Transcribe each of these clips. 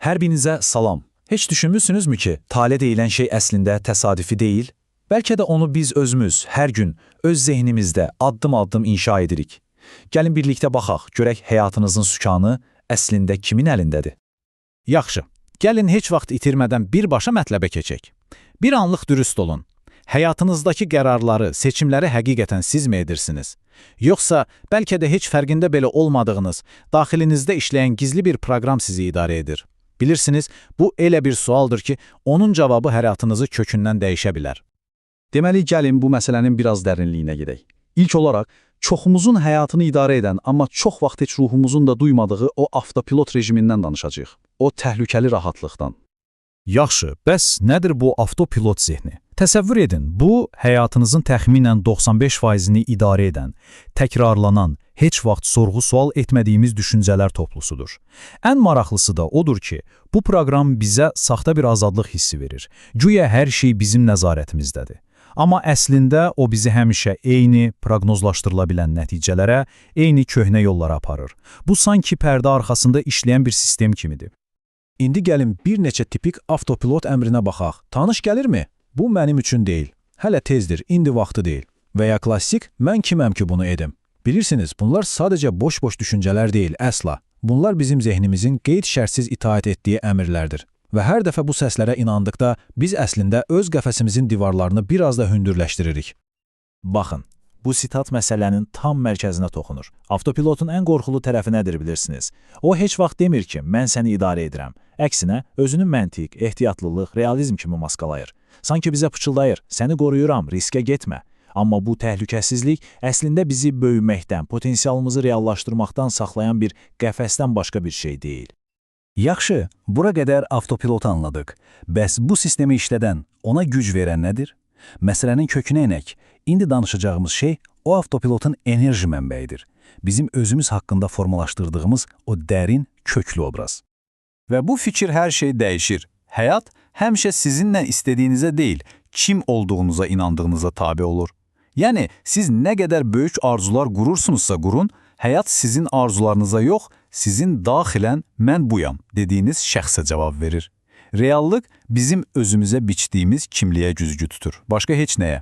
Hər birinizə salam. Heç düşünmüsünüzmü ki, tale deyilən şey əslində təsadüfi deyil? Bəlkə də onu biz özümüz hər gün öz zehnimizdə addım-addım inşa edirik. Gəlin birlikdə baxaq, görək həyatınızın sükanı əslində kimin əlindədir? Yaxşı, gəlin heç vaxt itirmədən birbaşa mətləbə keçək. Bir anlıq dürüst olun. Həyatınızdakı qərarları, seçimləri həqiqətən siz mi edirsiniz? Yoxsa bəlkə də heç fərqində belə olmadığınız, daxilinizdə işləyən gizli bir proqram sizi idarə edir? Bilirsiniz, bu elə bir sualdır ki, onun cavabı həyatınızı kökündən dəyişə bilər. Deməli, gəlin bu məsələnin biraz dərinliyinə gedək. İlk olaraq, çoxumuzun həyatını idarə edən, amma çox vaxt heç ruhumuzun da duymadığı o avtopilot rejimindən danışacağıq. O təhlükəli rahatlıqdan. Yaxşı, bəs nədir bu avtopilot zehni? Təsəvvür edin, bu həyatınızın təxminən 95%-ni idarə edən, təkrarlanan, heç vaxt sorğu-sual etmədiyimiz düşüncələr toplusudur. Ən maraqlısı da odur ki, bu proqram bizə saxta bir azadlıq hissi verir. Güya hər şey bizim nəzarətimizdədir. Amma əslində o bizi həmişə eyni, proqnozlaşdırıla bilən nəticələrə, eyni köhnə yollara aparır. Bu sanki pərdə arxasında işləyən bir sistem kimidir. İndi gəlin bir neçə tipik avtopilot əmrinə baxaq. Tanış gəlirmi? Bu mənim üçün deyil. Hələ tezdir, indi vaxtı deyil. Və ya klassik, mən kiməm ki bunu edim? Bilirsiniz, bunlar sadəcə boş-boş düşüncələr deyil, əsla. Bunlar bizim zehnimizin qeyd-şərtsiz itaat etdiyi əmrlərdir. Və hər dəfə bu səslərə inandıqda biz əslində öz qəfəsimizin divarlarını biraz da hündürləşdiririk. Baxın, bu sitat məsələnin tam mərkəzinə toxunur. Avtopilotun ən qorxulu tərəfi nədir bilirsiniz? O heç vaxt demir ki, mən səni idarə edirəm. Əksinə, özünü məntiq, ehtiyatlılıq, realizm kimi maskalayır. Sanki bizə pıçıldayır, səni qoruyuram, riskə getmə. Amma bu təhlükəsizlik əslində bizi böyüməkdən, potensialımızı reallaşdırmaqdan saxlayan bir qəfəsdən başqa bir şey deyil. Yaxşı, bura qədər avtopilotu anladıq. Bəs bu sistemi işlədən, ona güc verən nədir? Məsələnin kökünə enək. İndi danışacağımız şey o avtopilotun enerji mənbəyidir. Bizim özümüz haqqında formalaşdırdığımız o dərin, köklü obraz. Və bu fikir hər şey dəyişir. Həyat həmişə sizinlə istədiyinizə deyil, kim olduğunuza inandığınıza tabe olur. Yəni, siz nə qədər böyük arzular qurursunuzsa qurun, həyat sizin arzularınıza yox, sizin daxilən mən buyam dediyiniz şəxsə cavab verir. Reallıq bizim özümüzə biçdiyimiz kimliyə güzgü tutur, başqa heç nəyə.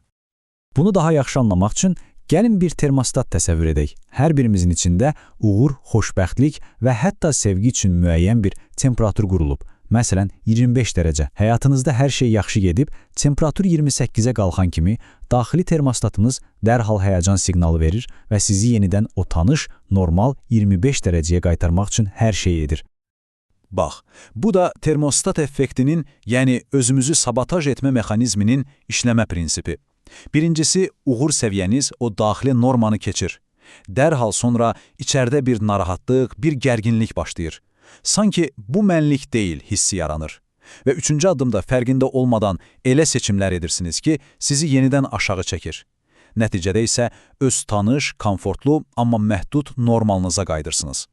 Bunu daha yaxşı anlamaq üçün gəlin bir termostat təsəvvür edək. Hər birimizin içində uğur, xoşbəxtlik və hətta sevgi üçün müəyyən bir temperatur qurulub. Məsələn, 25 dərəcə. Həyatınızda hər şey yaxşı gedib, temperatur 28-ə qalxan kimi daxili termostatınız dərhal həyəcan siqnalı verir və sizi yenidən o tanış, normal 25 dərəcəyə qaytarmaq üçün hər şey edir. Bax, bu da termostat effektinin, yəni özümüzü sabotaj etmə mexanizminin işləmə prinsipi. Birincisi, uğur səviyyəniz o daxili normanı keçir. Dərhal sonra içərdə bir narahatlıq, bir gərginlik başlayır. Sanki bu mənlik deyil hissi yaranır. Və üçüncü addımda fərqində olmadan elə seçimlər edirsiniz ki, sizi yenidən aşağı çəkir. Nəticədə isə öz tanış, komfortlu, amma məhdud normalınıza qayıdırsınız.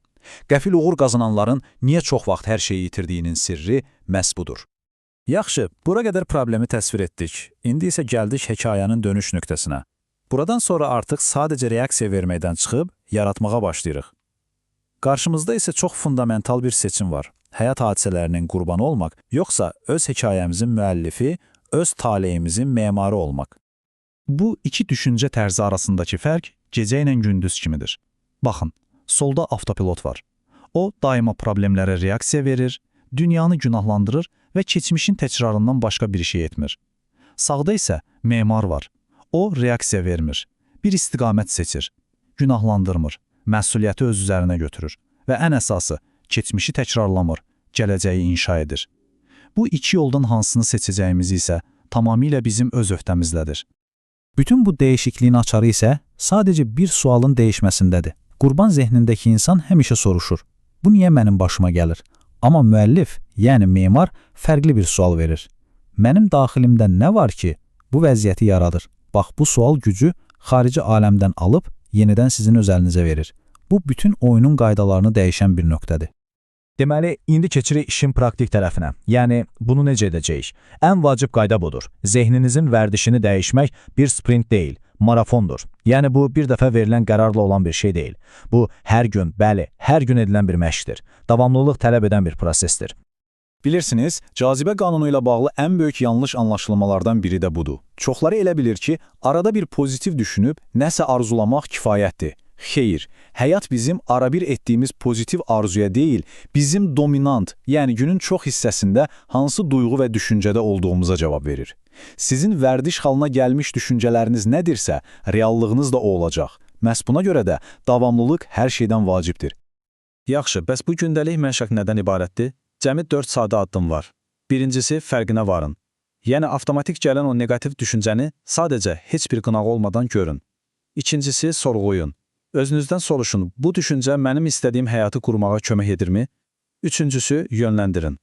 Qəfil uğur qazananların niyə çox vaxt hər şeyi itirdiyinin sirri məhz budur. Yaxşı, bura qədər problemi təsvir etdik. İndi isə gəldik hekayənin dönüş nöqtəsinə. Buradan sonra artıq sadəcə reaksiya verməkdən çıxıb, yaratmağa başlayırıq. Qarşımızda isə çox fundamental bir seçim var. Həyat hadisələrinin qurbanı olmaq, yoxsa öz hekayəmizin müəllifi, öz taleyimizin memarı olmaq. Bu iki düşüncə tərzi arasındakı fərq gecə ilə gündüz kimidir. Baxın, solda avtopilot var. O, daima problemlərə reaksiya verir, dünyanı günahlandırır və keçmişin təkrarından başqa bir şey etmir. Sağda isə memar var. O, reaksiya vermir, bir istiqamət seçir, günahlandırmır, məsuliyyəti öz üzərinə götürür və ən əsası, keçmişi təkrarlamır, gələcəyi inşa edir. Bu iki yoldan hansını seçəcəyimiz isə tamamilə bizim öz öhdəmizdədir. Bütün bu dəyişikliyin açarı isə sadəcə bir sualın dəyişməsindədir. Qurban zehnindəki insan həmişə soruşur, bu niyə mənim başıma gəlir? Amma müəllif, yəni memar, fərqli bir sual verir. Mənim daxilimdə nə var ki, bu vəziyyəti yaradır? Bax, bu sual gücü xarici aləmdən alıb, yenidən sizin öz əlinizə verir. Bu, bütün oyunun qaydalarını dəyişən bir nöqtədir. Deməli, indi keçirik işin praktik tərəfinə. Yəni, bunu necə edəcəyik? Ən vacib qayda budur. Zehninizin vərdişini dəyişmək bir sprint deyil, marafondur. Yəni, bu bir dəfə verilən qərarla olan bir şey deyil. Bu, hər gün, bəli, hər gün edilən bir məşqdir. Davamlılıq tələb edən bir prosesdir. Bilirsiniz, cazibə qanunu ilə bağlı ən böyük yanlış anlaşılmalardan biri də budur. Çoxları elə bilir ki, arada bir pozitiv düşünüb nəsə arzulamaq kifayətdir. Xeyr, həyat bizim arabir etdiyimiz pozitiv arzuya deyil, bizim dominant, yəni günün çox hissəsində hansı duyğu və düşüncədə olduğumuza cavab verir. Sizin vərdiş halına gəlmiş düşüncələriniz nədirsə, reallığınız da o olacaq. Məhz buna görə də davamlılıq hər şeydən vacibdir. Yaxşı, bəs bu gündəlik məşq nədən ibarətdir? Cəmi 4 sadə addım var. Birincisi, fərqinə varın. Yəni, avtomatik gələn o negativ düşüncəni sadəcə heç bir qınağı olmadan görün. İkincisi, sorğuyun. Özünüzdən soruşun, bu düşüncə mənim istədiyim həyatı qurmağa kömək edirmi? Üçüncüsü, yönləndirin.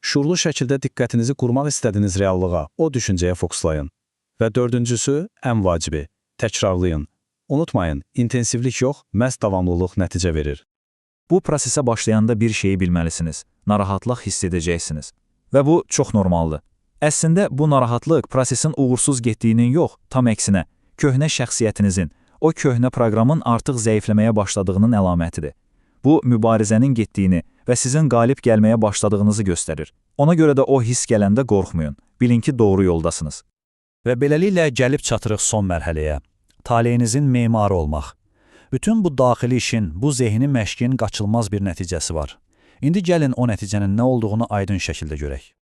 Şuurlu şəkildə diqqətinizi qurmaq istədiyiniz reallığa, o düşüncəyə fokuslayın. Və dördüncüsü, ən vacibi, təkrarlayın. Unutmayın, intensivlik yox, məhz davamlılıq nəticə verir. Bu prosesə başlayanda bir şeyi bilməlisiniz. Narahatlıq hiss edəcəksiniz. Və bu çox normaldır. Əslində, bu narahatlıq prosesin uğursuz getdiyinin yox, tam əksinə, köhnə şəxsiyyətinizin, o köhnə proqramın artıq zəifləməyə başladığının əlamətidir. Bu, mübarizənin getdiyini və sizin qalib gəlməyə başladığınızı göstərir. Ona görə də o hiss gələndə qorxmayın. Bilin ki, doğru yoldasınız. Və beləliklə gəlib çatırıq son mərhələyə. Taleyinizin memarı olmaq. Bütün bu daxili işin, bu zehni məşqin qaçılmaz bir nəticəsi var. İndi gəlin o nəticənin nə olduğunu aydın şəkildə görək.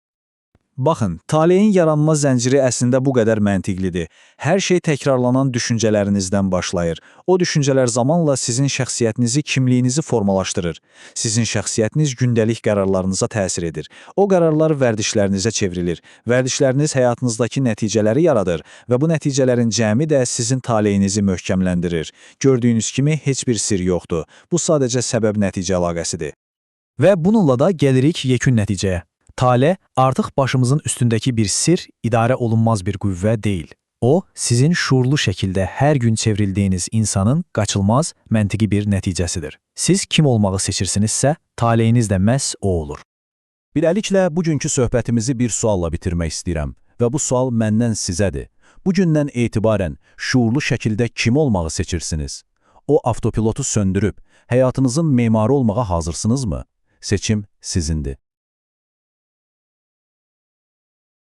Baxın, taleyin yaranma zənciri əslində bu qədər məntiqlidir. Hər şey təkrarlanan düşüncələrinizdən başlayır. O düşüncələr zamanla sizin şəxsiyyətinizi, kimliyinizi formalaşdırır. Sizin şəxsiyyətiniz gündəlik qərarlarınıza təsir edir. O qərarlar vərdişlərinizə çevrilir. Vərdişləriniz həyatınızdakı nəticələri yaradır və bu nəticələrin cəmi də sizin taleyinizi möhkəmləndirir. Gördüyünüz kimi heç bir sir yoxdur. Bu sadəcə səbəb-nəticə əlaqəsidir. Və bununla da gəlirik yekun nəticəyə. Tale artıq başımızın üstündəki bir sir, idarə olunmaz bir qüvvə deyil. O, sizin şuurlu şəkildə hər gün çevrildiyiniz insanın qaçılmaz, məntiqi bir nəticəsidir. Siz kim olmağı seçirsinizsə, taleyiniz də məhz o olur. Beləliklə, bugünkü söhbətimizi bir sualla bitirmək istəyirəm və bu sual məndən sizədir. Bugündən etibarən şuurlu şəkildə kim olmağı seçirsiniz? O avtopilotu söndürüb, həyatınızın memarı olmağa hazırsınızmı? Seçim sizindir.